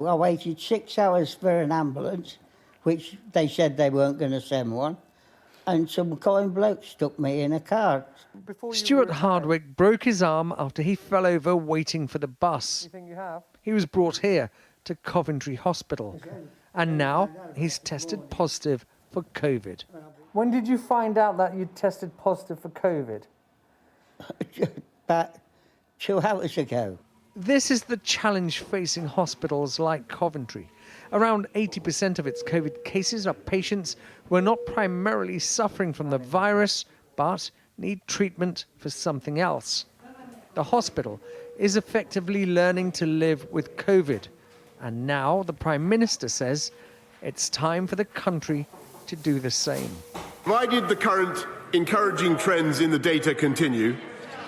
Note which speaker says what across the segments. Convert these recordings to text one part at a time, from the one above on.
Speaker 1: I waited 6 hours for an ambulance, which they said they weren't going to send one, and some kind bloke stuck me in a car.
Speaker 2: Stuart Hardwick broke his arm after he fell over waiting for the bus. He was brought here to Coventry Hospital, and now he's tested positive for COVID.
Speaker 3: When did you find out that you'd tested positive for COVID?
Speaker 1: About 2 hours ago.
Speaker 2: This is the challenge facing hospitals like Coventry. Around 80% of its COVID cases are patients who are not primarily suffering from the virus, but need treatment for something else. The hospital is effectively learning to live with COVID. And now the Prime Minister says it's time for the country to do the same.
Speaker 4: Provided the current encouraging trends in the data continue,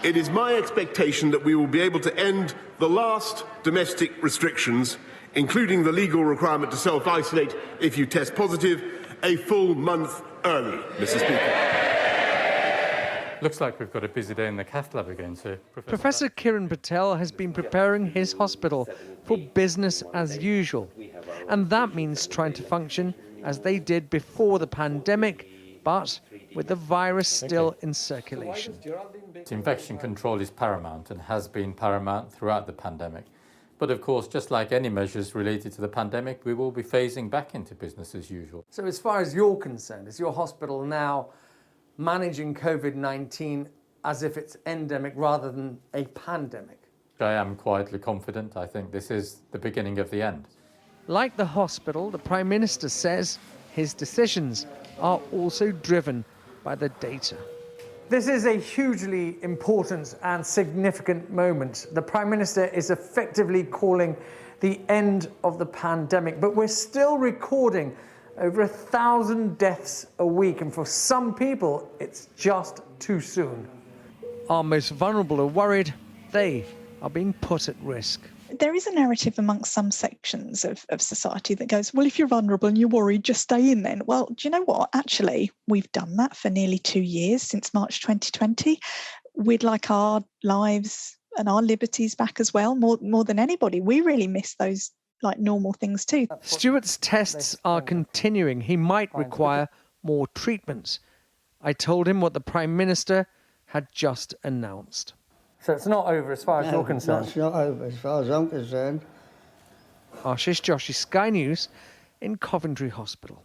Speaker 4: it is my expectation that we will be able to end the last domestic restrictions, including the legal requirement to self-isolate if you test positive, a full month early, Mr. Speaker.
Speaker 5: Looks like we've got a busy day in the cath lab again, sir.
Speaker 2: Professor Kiran Patel has been preparing his hospital for business as usual. And that means trying to function as they did before the pandemic, but with the virus still in circulation.
Speaker 5: Infection control is paramount and has been paramount throughout the pandemic. But of course, just like any measures related to the pandemic, we will be phasing back into business as usual.
Speaker 3: So as far as you're concerned, is your hospital now managing COVID-19 as if it's endemic rather than a pandemic?
Speaker 5: I am quietly confident. I think this is the beginning of the end.
Speaker 2: Like the hospital, the Prime Minister says his decisions are also driven by the data.
Speaker 3: This is a hugely important and significant moment. The Prime Minister is effectively calling the end of the pandemic, but we're still recording over 1,000 deaths a week, and for some people, it's just too soon.
Speaker 2: Our most vulnerable are worried they are being put at risk.
Speaker 6: There is a narrative amongst some sections of society that goes, well, if you're vulnerable and you're worried, just stay in then. Well, do you know what? Actually, we've done that for nearly 2 years, since March 2020. We'd like our lives and our liberties back as well, more than anybody. We really miss those like normal things too.
Speaker 2: Stuart's tests are continuing. He might require more treatments. I told him what the Prime Minister had just announced.
Speaker 3: So it's not over as far as you're concerned?
Speaker 1: It's not over as far as I'm concerned.
Speaker 2: Ashish Joshi, Sky News in Coventry Hospital.